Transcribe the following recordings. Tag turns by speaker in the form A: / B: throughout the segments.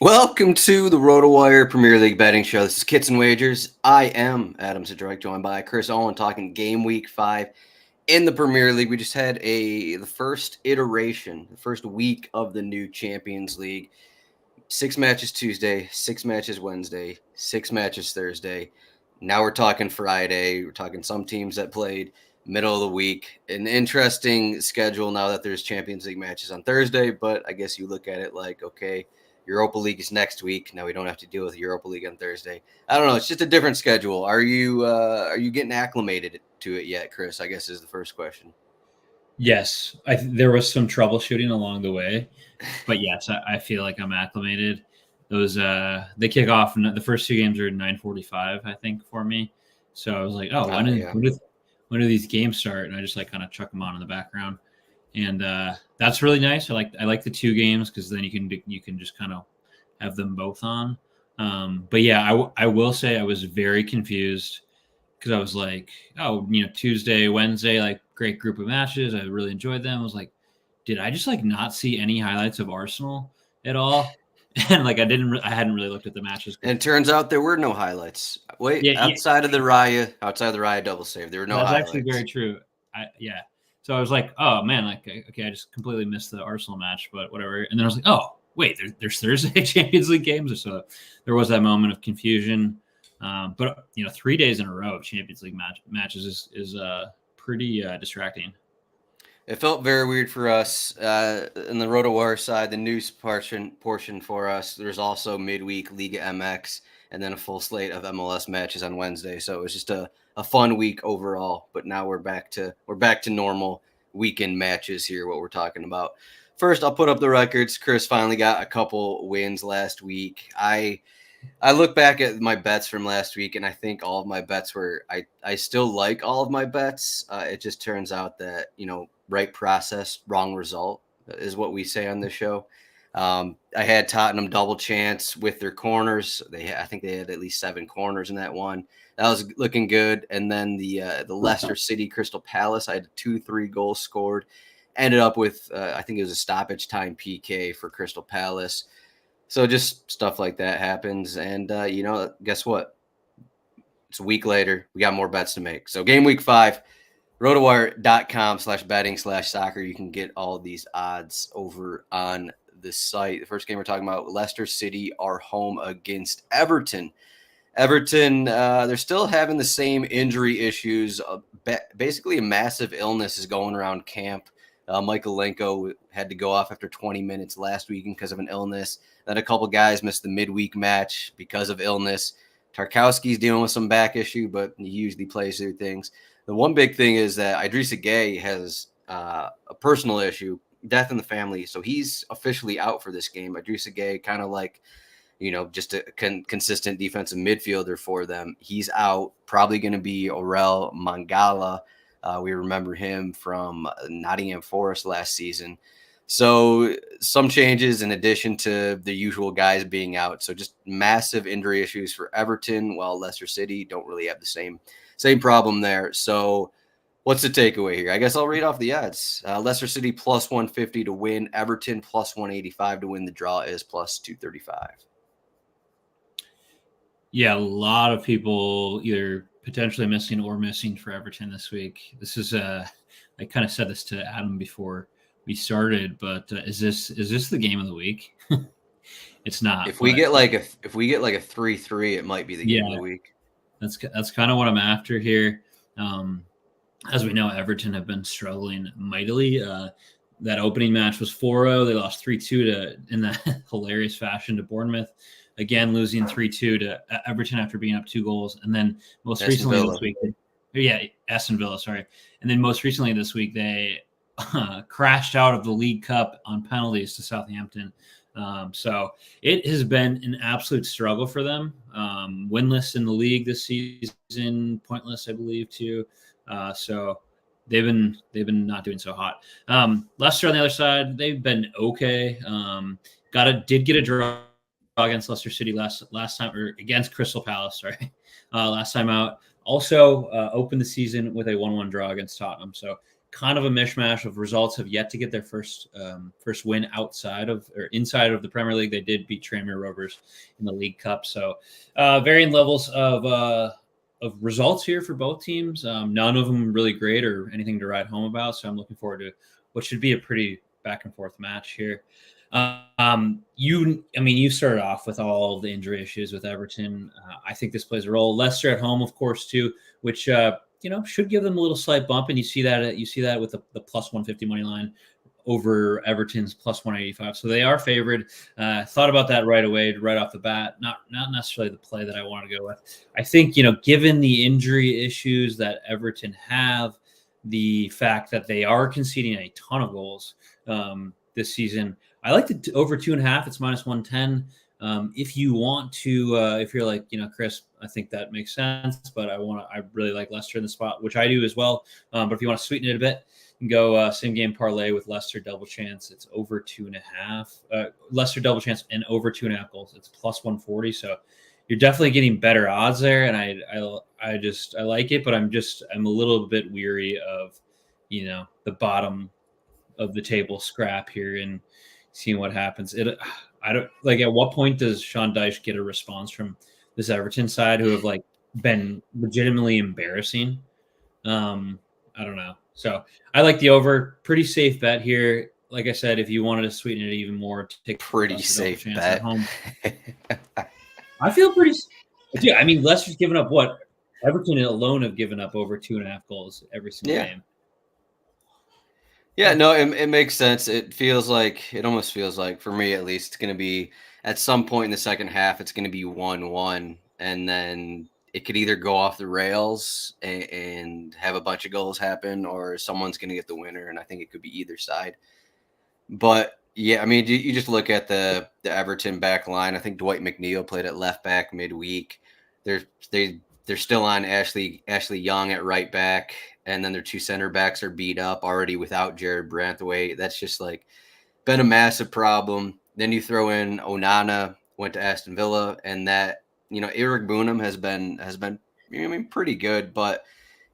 A: Welcome to the RotoWire Premier League betting show. This is Kits and Wagers. I am Adam Zdroik, joined by Chris Owen, talking Game Week 5 in the Premier League. We just had the first iteration, the first week of the new Champions League. 6 matches Tuesday, 6 matches Wednesday, 6 matches Thursday. Now we're talking Friday. We're talking some teams that played middle of the week. An interesting schedule now that there's Champions League matches on Thursday, but I guess you look at it like, okay, Europa League is next week. Now we don't have to deal with Europa League on Thursday. I don't know. It's just a different schedule. Are you getting acclimated to it yet, Chris? I guess is the first question.
B: Yes, there was some troubleshooting along the way, but yes, I feel like I'm acclimated. Those they kick off, and the first two games are 9:45, I think, for me. So I was like, oh, when do these games start? And I just kind of chuck them on in the background, and that's really nice. I like the two games because then you can just kind of have them both on. But yeah, I will say I was very confused because I was like, oh, Tuesday, Wednesday, great group of matches. I really enjoyed them. I was like, did I just not see any highlights of Arsenal at all? And I hadn't really looked at the matches.
A: And it turns out there were no highlights. Wait, yeah, outside of the Raya double save, there were no highlights.
B: That's actually very true. So I was like, oh man, okay, I just completely missed the Arsenal match, but whatever. And then I was like, oh wait, there's Thursday Champions League games, so there was that moment of confusion. But 3 days in a row of Champions League matches is pretty distracting.
A: It felt very weird for us. In the RotoWire side, the news portion for us, there's also midweek Liga MX and then a full slate of MLS matches on Wednesday. So it was just a fun week overall. But now we're back to normal weekend matches here, what we're talking about. First, I'll put up the records. Chris finally got a couple wins last week. I look back at my bets from last week, and I think all of my bets were – I still like all of my bets. It just turns out that, right process, wrong result is what we say on this show. I had Tottenham double chance with their corners. I think they had at least 7 corners in that one. That was looking good. And then the Leicester City Crystal Palace, I had 2-3 goals scored. Ended up with, I think it was a stoppage time PK for Crystal Palace. So just stuff like that happens. And, guess what? It's a week later. We got more bets to make. So game week 5, rotowire.com/betting/soccer. You can get all these odds over on the site. The first game we're talking about, Leicester City are home against Everton. Everton, they're still having the same injury issues. Basically, a massive illness is going around camp. Michael Lenko had to go off after 20 minutes last week because of an illness. Then a couple guys missed the midweek match because of illness. Tarkowski's dealing with some back issue, but he usually plays through things. The one big thing is that Idrissa Gueye has a personal issue, death in the family, so he's officially out for this game. Idrissa Gueye, kind of just a consistent defensive midfielder for them. He's out. Probably going to be Aurel Mangala. We remember him from Nottingham Forest last season. So some changes in addition to the usual guys being out. So just massive injury issues for Everton, while Leicester City don't really have the same problem there. So what's the takeaway here? I guess I'll read off the odds. Leicester City plus 150 to win. Everton plus 185 to win. The draw is plus 235.
B: Yeah, a lot of people either potentially missing for Everton this week. This is I kind of said this to Adam before we started, but is this the game of the week? It's not.
A: If we get like a 3-3, it might be the game of the week.
B: That's kind of what I'm after here. As we know, Everton have been struggling mightily. That opening match was 4-0. They lost 3-2 in that hilarious fashion to Bournemouth. Again, losing 3-2 to Everton after being up 2 goals. And then most recently this week, Aston Villa, sorry. And then most recently this week, they crashed out of the League Cup on penalties to Southampton. So it has been an absolute struggle for them. Winless in the league this season, pointless, I believe, too. So they've been not doing so hot. Leicester on the other side, they've been okay. Did get a draw against Leicester City last time, or against Crystal Palace, last time out. Also opened the season with a 1-1 draw against Tottenham. So kind of a mishmash of results, have yet to get their first win inside of the Premier League. They did beat Tranmere Rovers in the League Cup. So varying levels of results here for both teams. None of them really great or anything to write home about. So I'm looking forward to what should be a pretty back and forth match here. You started off with all the injury issues with Everton. I think this plays a role. Leicester at home, of course, too, which should give them a little slight bump. And you see that with the plus 150 money line over Everton's plus 185. So they are favored. Thought about that right away, right off the bat. Not necessarily the play that I want to go with. I think, given the injury issues that Everton have, the fact that they are conceding a ton of goals this season, I like the over 2.5. It's minus 110. If you want to, if you're like, Chris, I think that makes sense, but I really like Leicester in the spot, which I do as well. But if you want to sweeten it a bit, you can go same game parlay with Leicester double chance. It's over 2.5. Leicester double chance and over 2.5 goals. It's plus 140. So you're definitely getting better odds there. And I like it, but I'm a little bit weary of, the bottom of the table scrap here and seeing what happens. I don't like, at what point does Sean Dyche get a response from this Everton side who have been legitimately embarrassing? I don't know. So I like the over. Pretty safe bet here. Like I said, if you wanted to sweeten it even more, take
A: pretty safe bet
B: at home. I feel pretty. Yeah, I mean, Leicester's given up what? Everton alone have given up over 2.5 goals every single game.
A: Yeah, no, it makes sense. It almost feels like, for me at least, it's going to be at some point in the second half, it's going to be 1-1. And then it could either go off the rails and have a bunch of goals happen, or someone's going to get the winner. And I think it could be either side. But yeah, I mean, you just look at the Everton back line. I think Dwight McNeil played at left back midweek. They're still on Ashley Young at right back. And then their two center backs are beat up already without Jared Branthwaite. That's just been a massive problem. Then you throw in Onana, went to Aston Villa, and that, Eric Boonham has been pretty good, but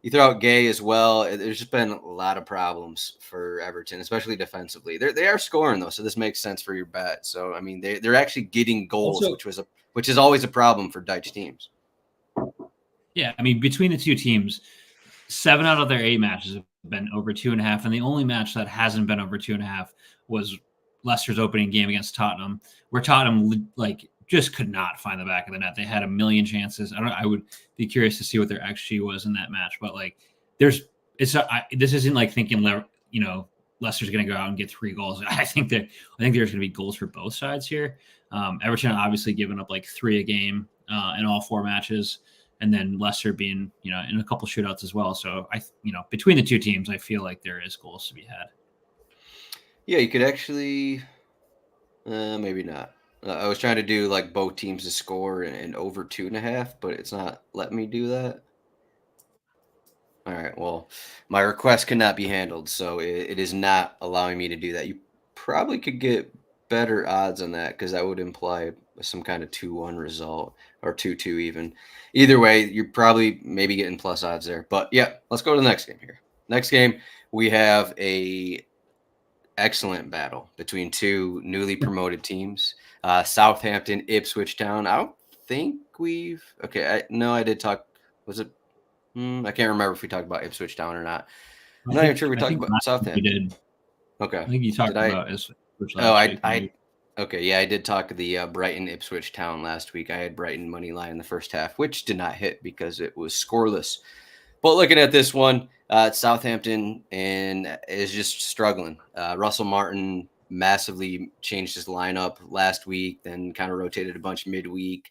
A: you throw out Gay as well. There's just been a lot of problems for Everton, especially defensively. They are scoring though, so this makes sense for your bet. So I mean, they're actually getting goals, also, which is always a problem for Dyche teams.
B: Yeah, I mean, between the two teams, 7 out of their 8 matches have been over 2.5, and the only match that hasn't been over 2.5 was Leicester's opening game against Tottenham, where Tottenham just could not find the back of the net. They had a million chances. I would be curious to see what their XG was in that match, but this isn't thinking Leicester's going to go out and get 3 goals. I think there's going to be goals for both sides here. Everton obviously giving up 3 a game in all 4 matches. And then Leicester being, in a couple shootouts as well. So between the two teams, I feel like there is goals to be had.
A: Yeah, you could actually, maybe not. I was trying to do both teams to score and over 2.5, but it's not letting me do that. All right. Well, my request cannot be handled, so it is not allowing me to do that. You probably could get better odds on that because that would imply some kind of 2-1 result or 2-2 even. Either way, you're probably maybe getting plus odds there. But yeah, let's go to the next game here. Next game, we have a excellent battle between two newly promoted teams, Southampton, Ipswich Town. I don't think I did talk. Was it? I can't remember if we talked about Ipswich Town or not. I'm not even sure we talked about Southampton.
B: We did.
A: Okay.
B: I think you talked about Ipswich.
A: Okay, yeah, I did talk to the Brighton Ipswich Town last week. I had Brighton money line in the first half, which did not hit because it was scoreless. But looking at this one, Southampton and is just struggling. Russell Martin massively changed his lineup last week, then kind of rotated a bunch midweek.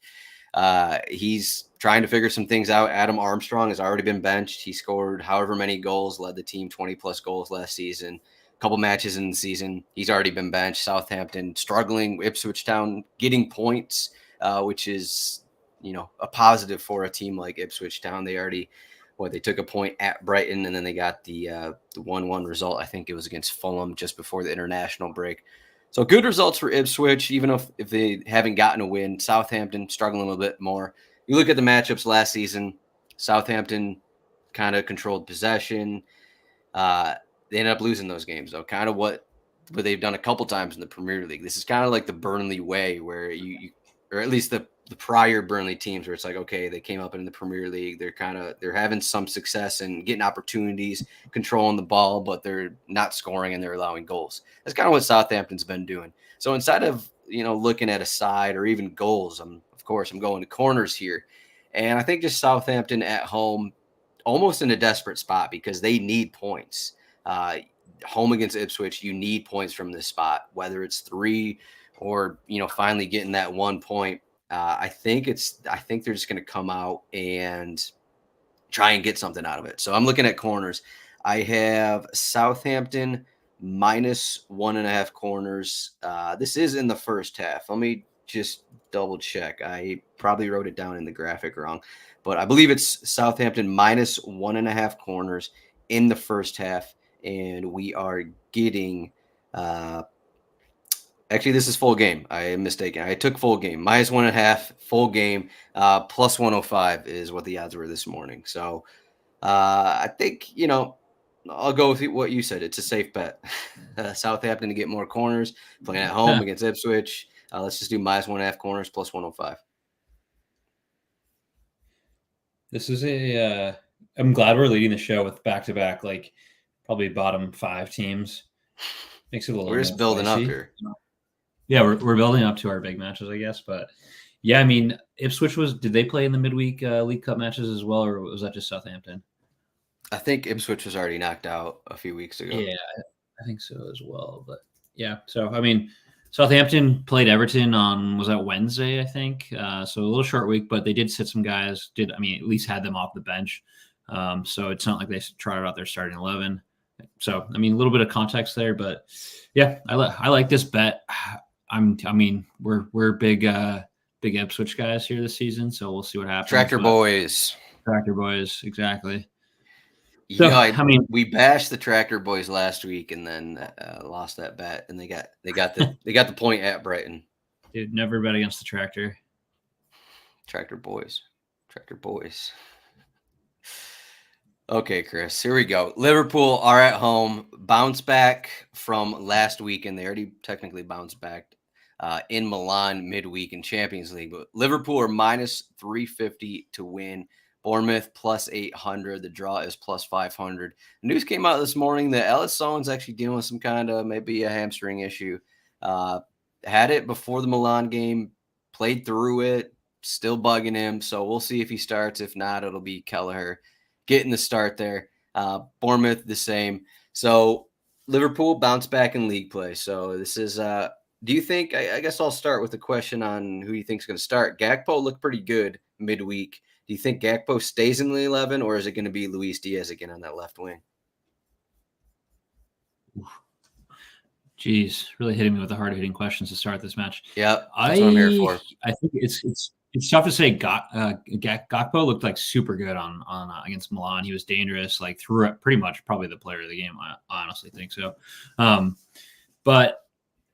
A: He's trying to figure some things out. Adam Armstrong has already been benched. He scored however many goals, led the team 20-plus goals last season. Couple matches in the season, he's already been benched. Southampton struggling. Ipswich Town getting points, which is, a positive for a team like Ipswich Town. They took a point at Brighton, and then they got the 1-1 result. I think it was against Fulham just before the international break. So good results for Ipswich, even if they haven't gotten a win. Southampton struggling a little bit more. You look at the matchups last season, Southampton kind of controlled possession. they ended up losing those games, though. Kind of what they've done a couple times in the Premier League. This is kind of like the Burnley way, where you or at least the prior Burnley teams, where it's like, okay, they came up in the Premier League. They're having some success and getting opportunities, controlling the ball, but they're not scoring and they're allowing goals. That's kind of what Southampton's been doing. So instead of, looking at a side or even goals, I'm going to corners here. And I think just Southampton at home, almost in a desperate spot because they need points. Home against Ipswich, you need points from this spot, whether it's 3 or, finally getting that 1 point. I think they're just going to come out and try and get something out of it. So I'm looking at corners. I have Southampton -1.5 corners. This is in the first half. Let me just double check. I probably wrote it down in the graphic wrong, but I believe it's Southampton -1.5 corners in the first half. And we are getting actually, this is full game. I am mistaken. I took full game. -1.5, full game, plus 105 is what the odds were this morning. So I think, I'll go with what you said. It's a safe bet. Southampton to get more corners, playing at home against Ipswich. Let's just do -1.5 corners, plus 105.
B: This is I'm glad we're leading the show with back-to-back, like probably bottom 5 teams. Makes it a little
A: We're just building
B: spicy.
A: up here.
B: Yeah, we're building up to our big matches, I guess. But yeah, I mean, Ipswich did they play in the midweek League Cup matches as well, or was that just Southampton?
A: I think Ipswich was already knocked out a few weeks ago.
B: Yeah, I think so as well. But yeah, so I mean, Southampton played Everton on, was that Wednesday, I think? So a little short week, but they did sit some guys, at least had them off the bench. So it's not like they trotted out their starting 11. So, I mean, a little bit of context there, but yeah, I like this bet. We're big Ipswich guys here this season, so we'll see what happens.
A: Tractor boys,
B: exactly.
A: Yeah, so, we bashed the Tractor Boys last week and then lost that bet, and they got the point at Brighton.
B: Dude, never bet against the Tractor.
A: Tractor Boys. Okay, Chris, here we go. Liverpool are at home, bounce back from last week, and they already technically bounced back in Milan midweek in Champions League. But Liverpool are -350 to win. Bournemouth +800. The draw is +500. News came out this morning that Alisson's actually dealing with some kind of maybe a hamstring issue. Had it before the Milan game, played through it, still bugging him. So we'll see if he starts. If not, it'll be Kelleher getting the start there. Bournemouth the same. So Liverpool bounce back in league play. So this is do you think, I guess I'll start with a question on who you think is going to start. Gakpo looked pretty good midweek. Do you think Gakpo stays in the 11, or is it going to be Luis Diaz again on that left wing?
B: Jeez, really hitting me with the hard-hitting questions to start this match.
A: Yeah, that's what I'm here for.
B: I think it's tough to say. Gakpo looked like super good on against Milan. He was dangerous, like threw it pretty much probably the player of the game. I honestly think so. But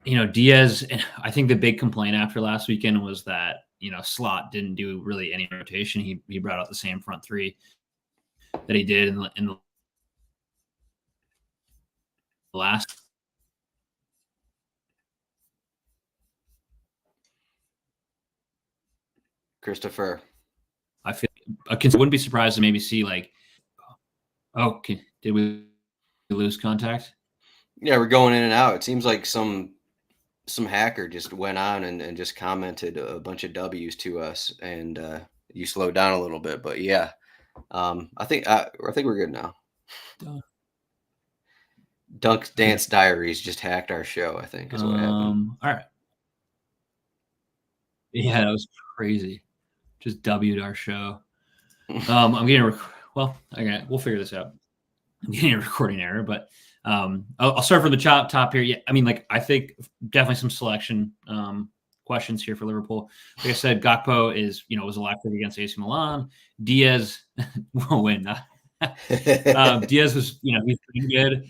B: Diaz, I think the big complaint after last weekend was that Slot didn't do really any rotation. He brought out the same front 3 that he did in the last.
A: Christopher,
B: I feel I wouldn't be surprised to maybe see did we lose contact?
A: Yeah, we're going in and out. It seems like some hacker just went on and just commented a bunch of W's to us, and you slowed down a little bit. But yeah, I think we're good now. Dunk's Dance Diaries just hacked our show, I think, is what happened.
B: All right. Yeah, that was crazy. Just W'd our show. I'm getting we'll figure this out. I'm getting a recording error, but I'll start from the top here. Yeah, I mean, I think definitely some selection questions here for Liverpool. Like I said, Gakpo was electric against AC Milan. Diaz will win. Diaz was, he's pretty good.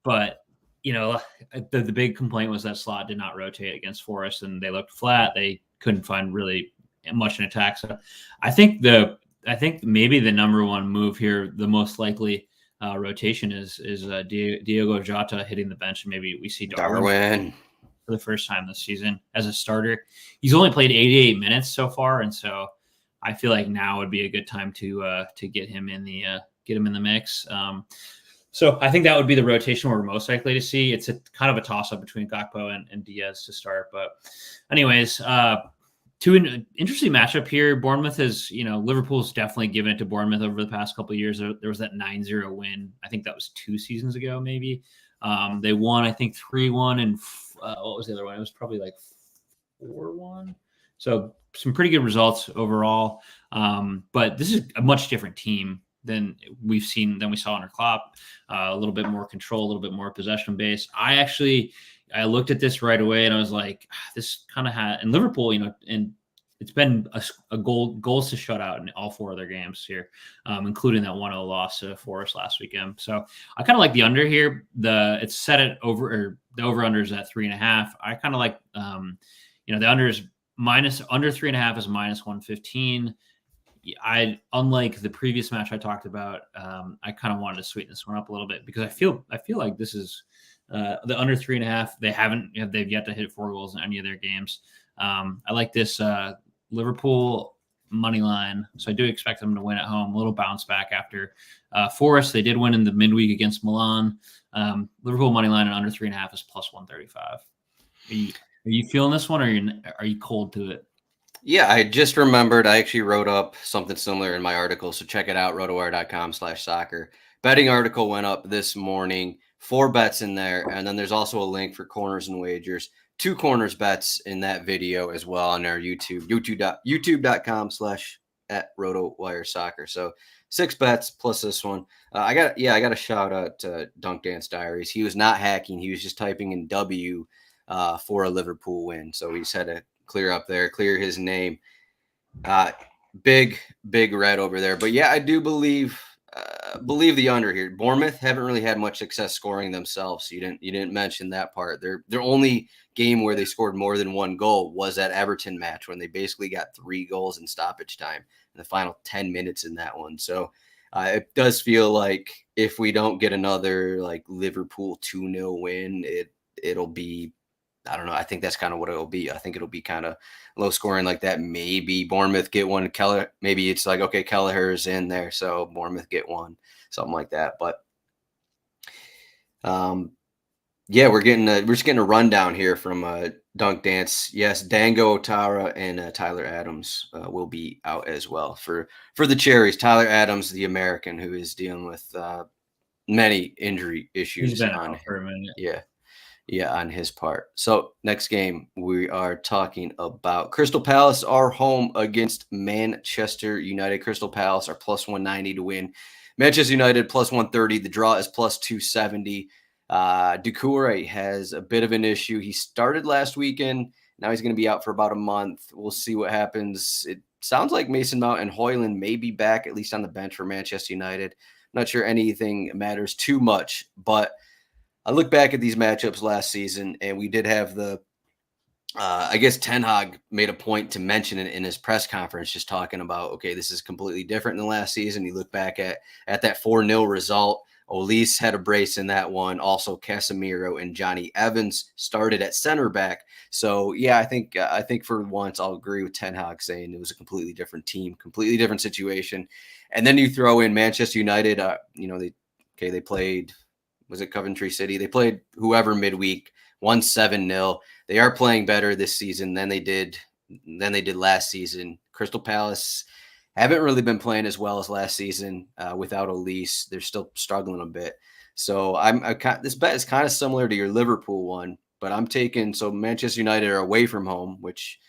B: But the big complaint was that Slot did not rotate against Forest, and they looked flat. They couldn't find really much in attack. So I think maybe the number one move here, the most likely, rotation is Diogo Jota hitting the bench, and maybe we see
A: Darwin
B: for the first time this season as a starter. He's only played 88 minutes so far, and so I feel like now would be a good time to get him in the mix. So I think that would be the rotation we're most likely to see. It's a kind of a toss-up between Gakpo and Diaz to start. But anyways, interesting matchup here. Bournemouth is, Liverpool's definitely given it to Bournemouth over the past couple of years. There was that 9-0 win. I think that was 2 seasons ago, maybe. They won, I think, 3-1. And what was the other one? It was probably like 4-1. So some pretty good results overall. But this is a much different team than we saw under Klopp. A little bit more control, a little bit more possession base. I looked at this right away and I was like, this kind of had, and Liverpool, and it's been a goals to shut out in all 4 of their games here, including that 1-0 loss to Forest last weekend. So I kind of like the under here. It's set at the over under is at 3.5. I kind of like, the under is under 3.5 is -115. Unlike the previous match I talked about, I kind of wanted to sweeten this one up a little bit because I feel like this is the under 3.5. They've yet to hit 4 goals in any of their games. I like this Liverpool money line, so I do expect them to win at home. A little bounce back after Forest. They did win in the midweek against Milan. Liverpool money line and under 3.5 is +135. Are you feeling this one, or are you cold to it?
A: Yeah, I just remembered I actually wrote up something similar in my article, so check it out, rotowire.com/soccer. Betting article went up this morning, 4 bets in there, and then there's also a link for corners and wagers. 2 corners bets in that video as well on our youtube.com/@RotoWireSoccer. So 6 bets plus this one. I got a shout out to Dunk Dance Diaries. He was not hacking. He was just typing in W for a Liverpool win. So he just had to clear his name. Big red over there. But yeah, I do believe the under here. Bournemouth haven't really had much success scoring themselves. You didn't mention that part. Their only game where they scored more than 1 goal was that Everton match when they basically got 3 goals in stoppage time in the final 10 minutes in that one. So it does feel like if we don't get another like Liverpool 2-0 win, it'll be, I don't know. I think that's kind of what it'll be. I think it'll be kind of low scoring like that. Maybe Bournemouth get one. Maybe it's like, okay, Kelleher's in there, so Bournemouth get one, something like that. But yeah, we're just getting a rundown here from Dunk Dance. Yes, Dango Otara and Tyler Adams will be out as well for the Cherries. Tyler Adams, the American, who is dealing with many injury issues.
B: He's been out for a minute.
A: Yeah, on his part. So next game, we are talking about Crystal Palace are home against Manchester United. Crystal Palace are +190 to win. Manchester United +130. The draw is +270. Doucouré has a bit of an issue. He started last weekend. Now he's going to be out for about a month. We'll see what happens. It sounds like Mason Mount and Højlund may be back, at least on the bench for Manchester United. I'm not sure anything matters too much, but I look back at these matchups last season, and we did have I guess Ten Hag made a point to mention it in his press conference, just talking about, okay, this is completely different than last season. You look back at that 4-0 result. Olise had a brace in that one. Also, Casemiro and Johnny Evans started at center back. So, yeah, I think for once I'll agree with Ten Hag saying it was a completely different team, completely different situation. And then you throw in Manchester United. They played. Was it Coventry City? They played whoever midweek, won 7-0. They are playing better this season than they did last season. Crystal Palace haven't really been playing as well as last season without Olise. They're still struggling a bit. So this bet is kind of similar to your Liverpool one, but I'm taking Manchester United are away from home, which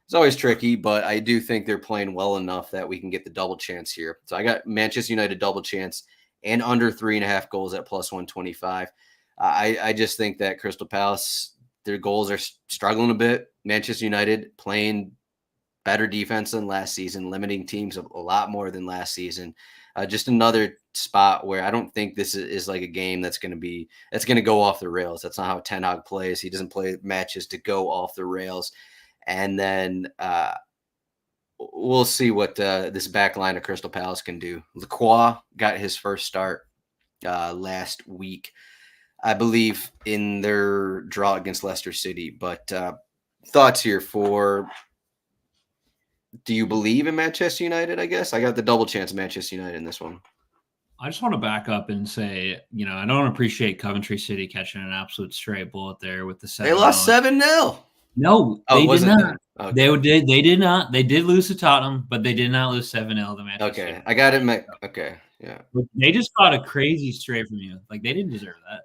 A: is always tricky, but I do think they're playing well enough that we can get the double chance here. So I got Manchester United double chance and under 3.5 goals at +125. I just think that Crystal Palace, their goals are struggling a bit. Manchester United playing better defense than last season, limiting teams a lot more than last season. Just another spot where I don't think this is like a game that's going to go off the rails. That's not how Ten Hag plays. He doesn't play matches to go off the rails. And then we'll see what this back line of Crystal Palace can do. Lacroix got his first start last week, I believe, in their draw against Leicester City. But thoughts here for, do you believe in Manchester United, I guess? I got the double chance of Manchester United in this one.
B: I just want to back up and say, I don't appreciate Coventry City catching an absolute straight bullet there with the 7-0.
A: They lost 7-0.
B: No, they did not.
A: Okay.
B: They did not. They did lose to Tottenham, but they did not lose 7-0 to Manchester City.
A: I got it. Okay, yeah.
B: They just caught a crazy straight from you. Like, they didn't deserve that.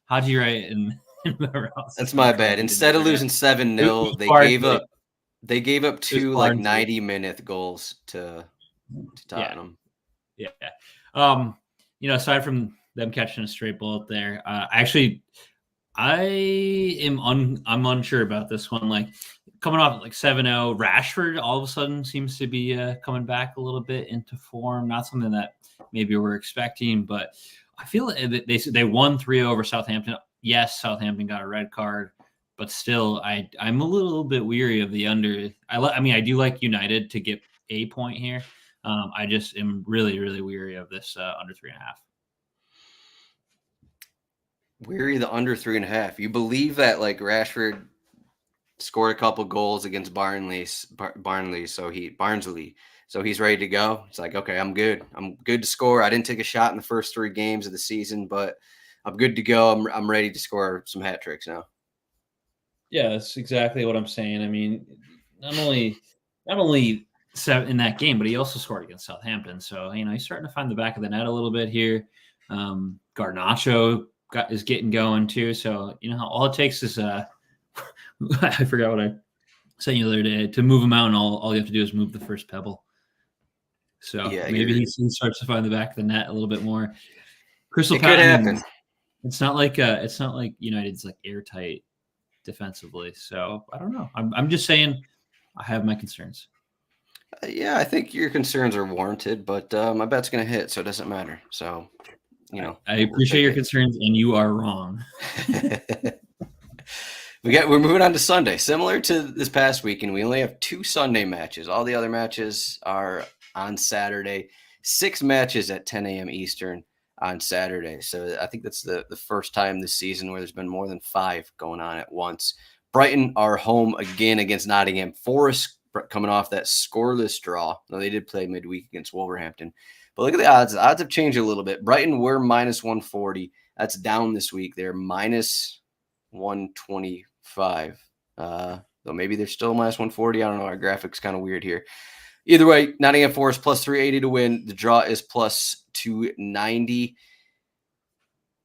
B: How'd you write in whoever else?
A: That's my bad. Instead of losing 7-0, they gave up 2 90-minute goals to Tottenham.
B: Yeah. Aside from them catching a straight bullet there, I'm unsure about this one. Like, coming off like 7-0, Rashford all of a sudden seems to be coming back a little bit into form. Not something that maybe we're expecting, but I feel like they won 3-0 over Southampton. Yes, Southampton got a red card, but still, I'm a little bit weary of the under. I do like United to get a point here. I just am really, really weary of this under 3.5.
A: Weary the under 3.5. You believe that like Rashford scored a couple goals against Barnsley, so he's ready to go. It's like, okay, I'm good. I'm good to score. I didn't take a shot in the first 3 games of the season, but I'm good to go. I'm ready to score some hat tricks now.
B: Yeah, that's exactly what I'm saying. I mean, not only in that game, but he also scored against Southampton. So, he's starting to find the back of the net a little bit here. Garnacho is getting going too. So, all it takes is I forgot what I said the other day, to move him out, and all you have to do is move the first pebble. So maybe he starts to find the back of the net a little bit more. Crystal Palace,
A: could happen.
B: It's not like United's like airtight defensively. So I don't know. I'm just saying I have my concerns.
A: I think your concerns are warranted, but my bet's going to hit, so it doesn't matter. So,
B: I appreciate your concerns, and you are wrong.
A: We're moving on to Sunday. Similar to this past weekend, we only have 2 Sunday matches. All the other matches are on Saturday. 6 matches at 10 a.m. Eastern on Saturday. So I think that's the first time this season where there's been more than 5 going on at once. Brighton are home again against Nottingham Forest, coming off that scoreless draw. Now, they did play midweek against Wolverhampton. But look at the odds. The odds have changed a little bit. Brighton were minus 140. That's down this week. They're minus 125. Though maybe they're still minus 140. I don't know. Our graphic's kind of weird here. Either way, Nottingham Forest plus 380 to win. The draw is plus 290.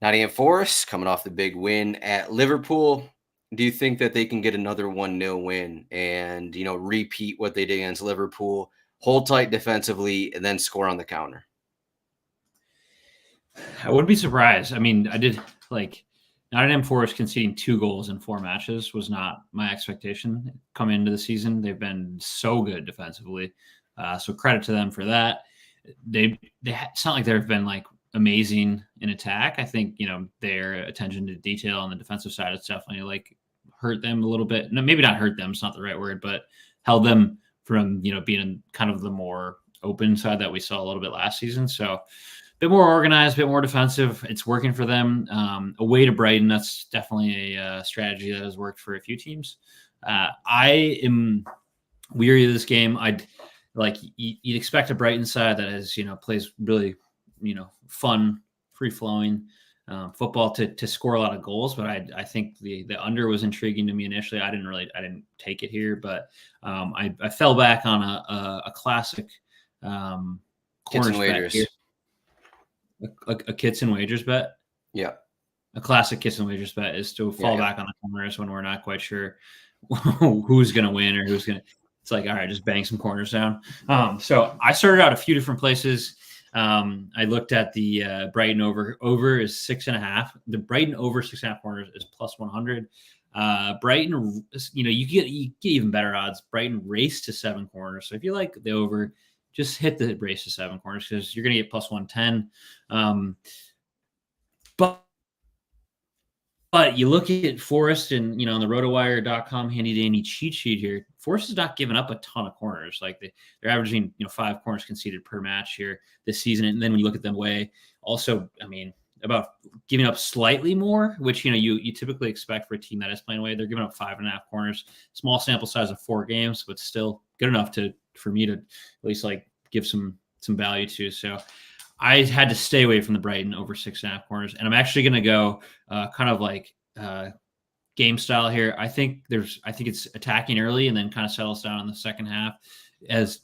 A: Nottingham Forest coming off the big win at Liverpool. Do you think that they can get another 1-0 win and, repeat what they did against Liverpool, hold tight defensively, and then score on the counter?
B: I wouldn't be surprised. I mean, Nottingham Forest conceding 2 goals in 4 matches was not my expectation coming into the season. They've been so good defensively. So credit to them for that. It's not like they've been like amazing in attack. I think, their attention to detail on the defensive side is definitely like hurt them a little bit. No, maybe not hurt them. It's not the right word, but held them from, being kind of the more open side that we saw a little bit last season. So a bit more organized, a bit more defensive. It's working for them. Away to Brighton, that's definitely a strategy that has worked for a few teams. I am weary of this game. You'd expect a Brighton side that has, plays really, fun, free-flowing football to score a lot of goals. But I think the under was intriguing to me initially. I didn't take it here, but I fell back on a classic
A: Kitson wagers.
B: A Kitson wagers bet.
A: Yeah.
B: A classic Kitson wagers bet is to fall back on the corners when we're not quite sure who's going to win or who's going to. It's like, all right, just bang some corners down. So I started out a few different places. I looked at the Brighton over is 6.5. The Brighton over 6.5 corners is plus 100. Brighton, you get even better odds. Brighton race to 7 corners. So if you like the over, just hit the race to 7 corners because you're going to get plus 110. But you look at Forest and, on the RotoWire.com handy dandy cheat sheet here, Forest has not given up a ton of corners. Like they're averaging, 5 corners conceded per match here this season. And then when you look at them away, also, about giving up slightly more, which, you typically expect for a team that is playing away. They're giving up 5.5 corners, small sample size of 4 games, but still good enough for me to at least like give some value to. So I had to stay away from the Brighton over 6.5 corners. And I'm actually going to go kind of like game style here. I think it's attacking early and then kind of settles down in the second half as,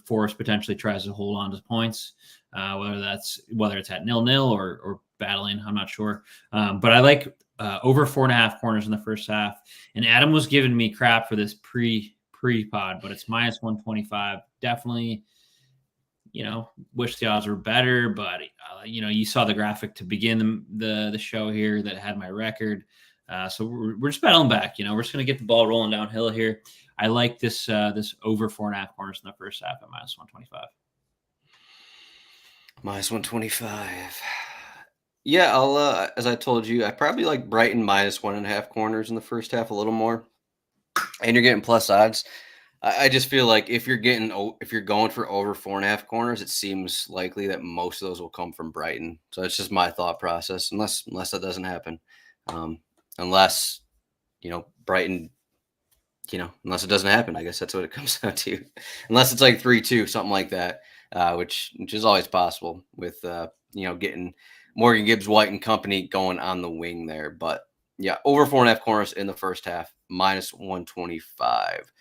B: Forest potentially tries to hold on to points, whether it's at 0-0 or battling. I'm not sure. But I like over 4.5 corners in the first half. And Adam was giving me crap for this pre-pod, but it's -125. Definitely, wish the odds were better, but you saw the graphic to begin the show here that had my record. So we're just battling back. We're just going to get the ball rolling downhill here. I like this over 4.5 corners in the first half at -125.
A: -125. Yeah, I'll as I told you, I probably like Brighton -1.5 corners in the first half a little more, and you're getting plus odds. I just feel like if you're going for over 4.5 corners, it seems likely that most of those will come from Brighton. So it's just my thought process, unless that doesn't happen. Unless Brighton, unless it doesn't happen, I guess that's what it comes down to. Unless it's like 3-2, something like that, which is always possible with getting Morgan Gibbs-White and company going on the wing there. But yeah, over 4.5 corners in the first half, -125.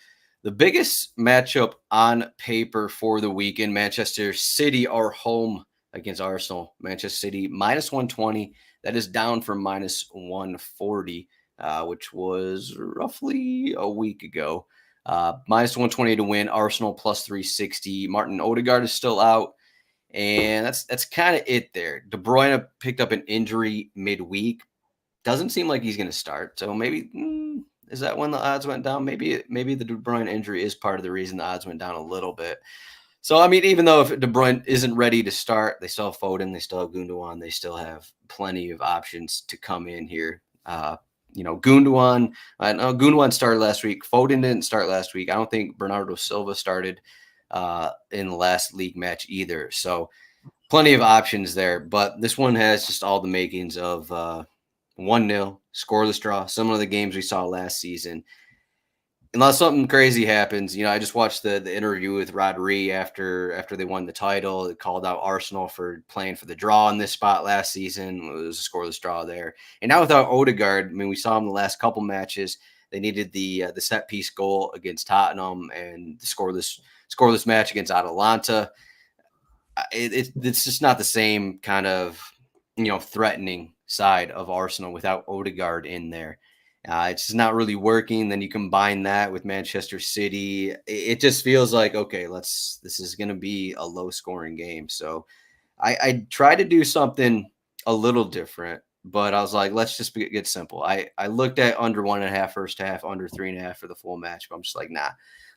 A: The biggest matchup on paper for the weekend, Manchester City are home against Arsenal. Manchester City -120. That is down from -140, which was roughly a week ago. -120 to win. Arsenal +360. Martin Odegaard is still out. And that's kind of it there. De Bruyne picked up an injury midweek. Doesn't seem like he's going to start. So maybe is that when the odds went down? Maybe the De Bruyne injury is part of the reason the odds went down a little bit. So, I mean, even though if De Bruyne isn't ready to start, they still have Foden, they still have Gundogan, they still have plenty of options to come in here. Gundogan started last week. Foden didn't start last week. I don't think Bernardo Silva started in the last league match either. So plenty of options there. But this one has just all the makings of 1-0, scoreless draw, similar to the games we saw last season. Unless something crazy happens, I just watched the interview with Rodri after they won the title. It called out Arsenal for playing for the draw in this spot last season. It was a scoreless draw there. And now without Odegaard, I mean, we saw him the last couple matches. They needed the set piece goal against Tottenham and the scoreless match against Atalanta. It's just not the same kind of threatening side of Arsenal without Odegaard in there. It's just not really working. Then you combine that with Manchester City. It just feels like, okay, this is going to be a low scoring game. So I tried to do something a little different, but I was like, let's just get simple. I looked at under 1.5 first half, under 3.5 for the full match, but I'm just like, nah,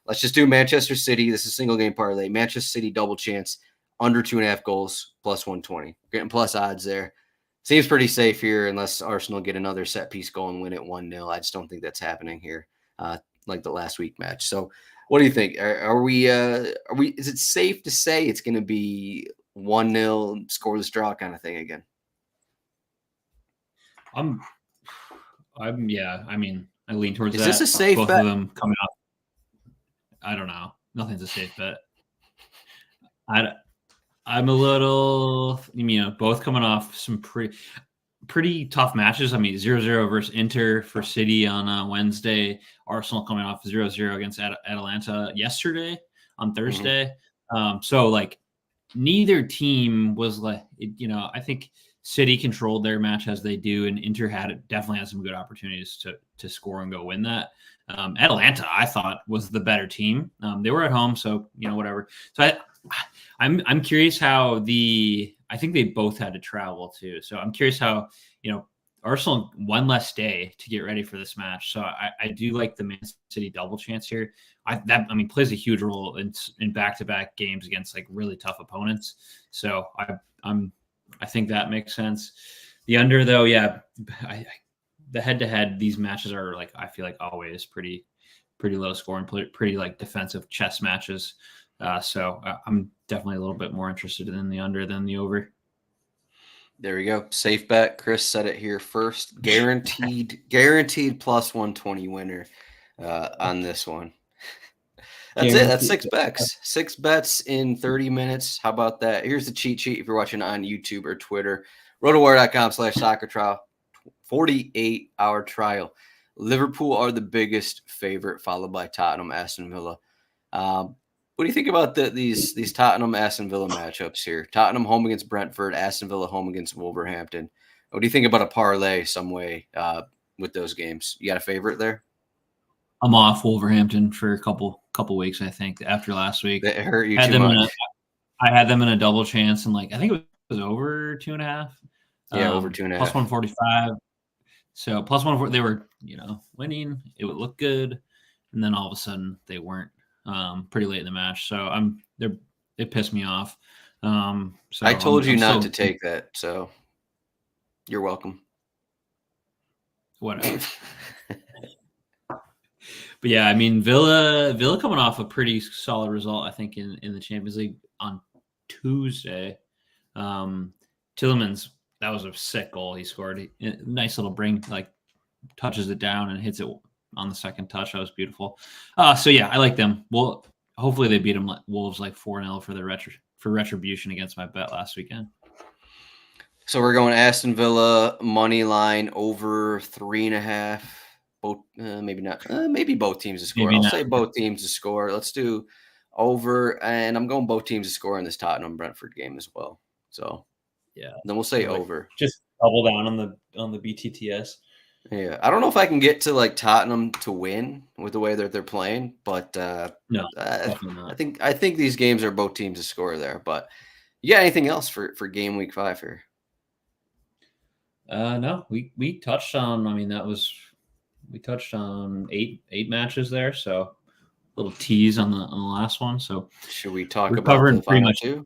A: let's just do Manchester City. This is a single game parlay. Manchester City double chance, under 2.5 goals, +120. Getting plus odds there. Seems pretty safe here unless Arsenal get another set piece goal and win it 1-0. I just don't think that's happening here, like the last week match. So what do you think? Are we is it safe to say it's going to be 1-0 scoreless draw kind of thing again?
B: Yeah. I mean, I lean towards that.
A: Is this a safe
B: Both
A: bet?
B: of them coming up. I don't know. Nothing's a safe bet. I'm a little, both coming off some pretty tough matches. I mean, 0-0 versus Inter for City on Wednesday. Arsenal coming off 0-0 against Atalanta yesterday on Thursday. Mm-hmm. So like neither team was like, I think City controlled their match as they do, and Inter definitely had some good opportunities to score and go win that. Atalanta, I thought, was the better team. They were at home, so whatever. So I'm curious how I think they both had to travel too. So I'm curious how Arsenal one less day to get ready for this match. So I do like the Man City double chance here. Plays a huge role in back-to-back games against like really tough opponents. So I think that makes sense. The under though, yeah, the head-to-head, these matches are like, I feel like always pretty low scoring, pretty like defensive chess matches. So I'm definitely a little bit more interested in the under than the over.
A: There we go. Safe bet. Chris said it here first. Guaranteed plus 120 winner on this one. That's it. That's
B: Guaranteed.
A: 6 bets. 6 bets in 30 minutes. How about that? Here's the cheat sheet if you're watching on YouTube or Twitter. RotoWire.com/soccer trial. 48-hour trial. Liverpool are the biggest favorite, followed by Tottenham, Aston Villa. What do you think about these Tottenham Aston Villa matchups here? Tottenham home against Brentford, Aston Villa home against Wolverhampton. What do you think about a parlay some way with those games? You got a favorite there?
B: I'm off Wolverhampton for a couple weeks, I think, after last week.
A: That hurt you too much.
B: I had them in a double chance, and I think it was over 2.5.
A: Yeah, over 2.5.
B: Plus 145. So plus 140, they were, winning. It would look good, and then all of a sudden they weren't. Pretty late in the match, so it pissed me off. So
A: I told you not to take that, so you're welcome.
B: Whatever. But yeah, I mean Villa coming off a pretty solid result, I think, in the Champions League on Tuesday. Tielemans, that was a sick goal he scored. Nice little bring, touches it down and hits it on the second touch. That was beautiful. So yeah, I like them. Well, hopefully they beat them Wolves 4-0 for retribution against my bet last weekend.
A: So we're going Aston Villa money line over 3.5. Both maybe not. Maybe both teams to score. I'll say both teams to score. Let's do over, and I'm going both teams to score in this Tottenham Brentford game as well. So
B: yeah,
A: then we'll say over.
B: Just double down on the BTTS.
A: Yeah, I don't know if I can get to Tottenham to win with the way that they're playing, but
B: no,
A: I think these games are both teams to score there. But you got anything else for game week 5 here?
B: No, we touched on. I mean, we touched on eight matches there, so a little tease on the last one. So
A: should we talk about the final two?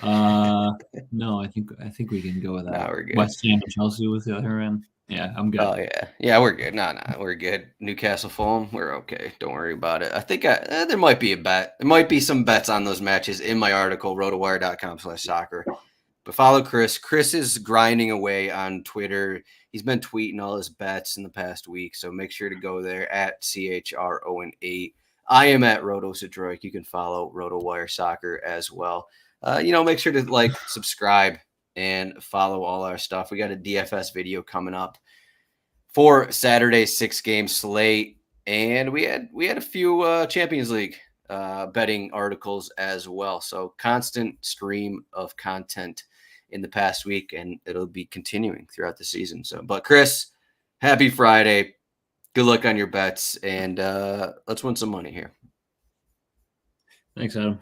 B: No, I think we can go with that.
A: No, we're good.
B: West Ham and Chelsea with the other end. Yeah, I'm good.
A: Oh yeah, we're good. No, we're good. Newcastle Fulham, we're okay. Don't worry about it. I think there might be a bet. There might be some bets on those matches in my article, rotowire.com/soccer. But follow Chris. Chris is grinding away on Twitter. He's been tweeting all his bets in the past week, so make sure to go there at CHRON8. I am at Zdroik. You can follow RotoWire Soccer as well. Make sure to subscribe, and follow all our stuff. We got a DFS video coming up for Saturday's 6-game slate, and we had a few Champions League betting articles as well. So constant stream of content in the past week, and it'll be continuing throughout the season. So, but Chris, happy Friday. Good luck on your bets, and let's win some money here.
B: Thanks, Adam.